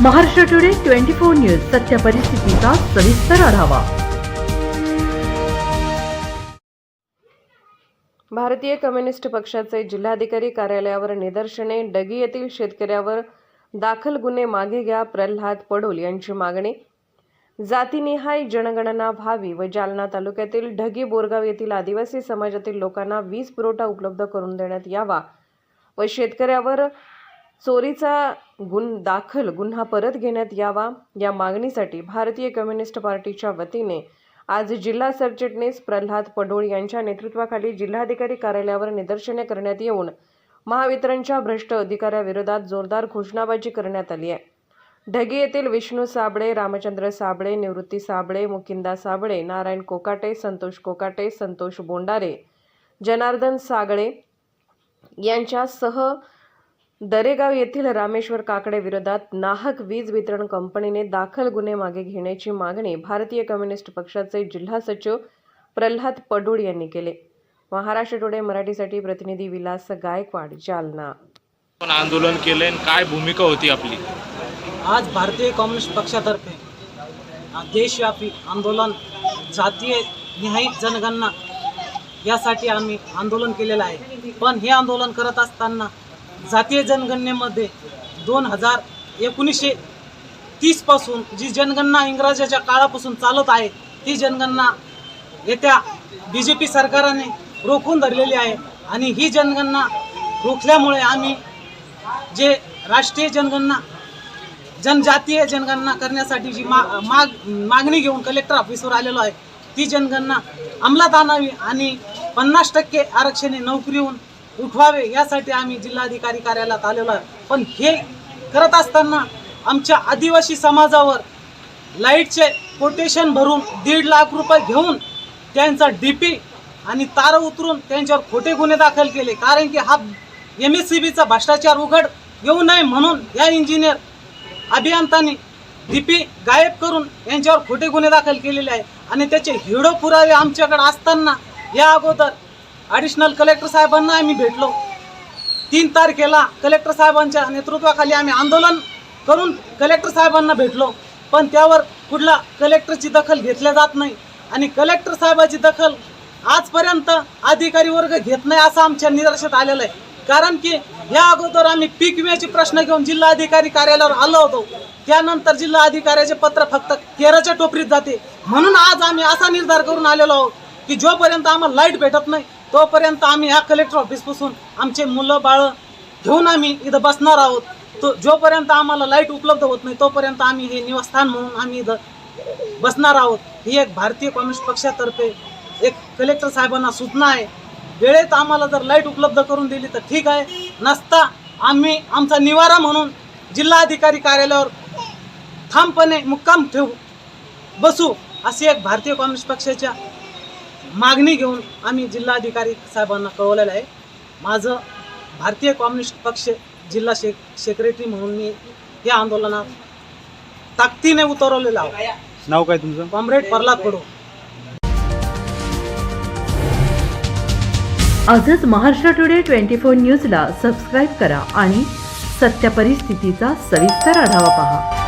Maharashtra today 24 news सत्य परिस्थितीचा सविस्तर आढावा। भारतीय कम्युनिस्ट पक्षाचे जिल्हाधिकारी कार्यालयावर निदर्शने, डगी येथील शेतकऱ्यावर दाखल गुन्हे मागे घ्या, प्रल्हाद पडोल यांची मागणी। जातीनिहाय जनगणना व्हावी व जालना तालुक्यातील ढगी बोरगाव येथील आदिवासी समाजातील लोकांना वीज पुरवठा उपलब्ध करून देण्यात यावा व शेतकऱ्यावर चोरीचा गुन्हा परत घेण्यात यावा या मागणीसाठी भारतीय कम्युनिस्ट पार्टीच्या वतीने आज जिल्हा सरचिटणीस प्रल्हाद पडोळ यांच्या नेतृत्वाखाली जिल्हाधिकारी कार्यालयावर निदर्शने करण्यात येऊन महावितरणच्या भ्रष्ट अधिकाऱ्याविरोधात जोरदार घोषणाबाजी करण्यात आली आहे। ढगी येथील विष्णू साबळे, रामचंद्र साबळे, निवृत्ती साबळे, मुकिंदा साबळे, नारायण कोकाटे, संतोष बोंडारे, जनार्दन सागळे यांच्यासह दरेगाव येथील रामेश्वर काकडे विरोधात नाहक वीज वितरण कंपनीने दाखल गुन्हे मागे घेण्याची मागणी भारतीय कम्युनिस्ट पक्षाचे जिल्हा सचिव प्रल्हाद पडोळ यांनी केले। महाराष्ट्र टुडे मराठीसाठी प्रतिनिधी विलास गायकवाड, जालना। आंदोलन केले, काय भूमिका होती आपली? आज भारतीय कम्युनिस्ट पक्षातर्फे देशव्यापी आंदोलन जातीय निहाय जनगणना यासाठी आम्ही आंदोलन केलेलं आहे। पण हे आंदोलन करत असताना जातीय जनगणनेमध्ये 1930 पासून जी जनगणना इंग्रजाच्या काळापासून चालत आहे ती जनगणना येत्या BJP सरकारने रोखून धरलेली आहे आणि ही जनगणना रोखल्यामुळे आम्ही जे राष्ट्रीय जनगणना जनजातीय जनगणना करण्यासाठी जी मागणी घेऊन कलेक्टर ऑफिसवर आलेलो आहे ती जनगणना अंमलात आणावी आणि 50% आरक्षण नोकरीहून उठवावे यासाठी आम्ही जिल्हाधिकारी कार्यालयात आलेलो आहे। पण हे करत असताना आमच्या आदिवासी समाजावर लाईटचे कोटेशन भरून 1.5 लाख रुपये घेऊन त्यांचा DP आणि तार उतरून त्यांच्यावर खोटे गुन्हे दाखल केले। कारण की हा MSCBचा भ्रष्टाचार उघड येऊ नये म्हणून या इंजिनियर अभियंत्यांनी DP गायब करून यांच्यावर खोटे गुन्हे दाखल केलेले आहे आणि त्याचे हिडो पुरावे आमच्याकडे असताना या अगोदर ॲडिशनल कलेक्टर साहेबांना आम्ही भेटलो। 3 तारखेला कलेक्टर साहेबांच्या नेतृत्वाखाली आम्ही आंदोलन करून कलेक्टर साहेबांना भेटलो, पण त्यावर कुठला कलेक्टरची दखल घेतल्या जात नाही आणि कलेक्टर साहेबाची दखल आजपर्यंत अधिकारी वर्ग घेत नाही असं आमच्या निदर्शनात आलेलं आहे। कारण की या अगोदर आम्ही पीक विम्याचे प्रश्न घेऊन जिल्हाधिकारी कार्यालयावर आलो होतो, त्यानंतर जिल्हा अधिकाऱ्याचे पत्र फक्त केराच्या टोपरीत जाते। म्हणून आज आम्ही असा निर्धार करून आलेलो आहोत की जोपर्यंत आम्हाला लाईट भेटत नाही तोपर्यंत आम्ही ह्या कलेक्टर ऑफिसपासून आमचे मुलं बाळं घेऊन आम्ही इथं बसणार आहोत। तो जोपर्यंत आम्हाला लाईट उपलब्ध होत नाही तोपर्यंत आम्ही हे निवासस्थान म्हणून आम्ही इथं बसणार आहोत। ही एक भारतीय कम्युनिस्ट पक्षातर्फे एक कलेक्टर साहेबांना सूचना आहे। वेळेत आम्हाला जर लाईट उपलब्ध करून दिली तर ठीक आहे, नसता आम्ही आमचा निवारा म्हणून जिल्हाधिकारी कार्यालयावर ठामपणे मुक्काम ठेवू बसू अशी एक भारतीय कम्युनिस्ट पक्षाच्या मागणी घेऊन आम्ही जिल्हाधिकारी साहेबांना कळवलेलं आहे। माझं भारतीय कम्युनिस्ट पक्ष जिल्हा सेक्रेटरी म्हणून मी या आंदोलनात ताकदीने उतरवलेलं आहे। नाव काय तुमचं? कॉम्रेड प्रल्हाद पडोळ। आजच महाराष्ट्र टुडे 24 न्यूजला सबस्क्राईब करा आणि सत्य परिस्थितीचा सविस्तर आढावा पहा।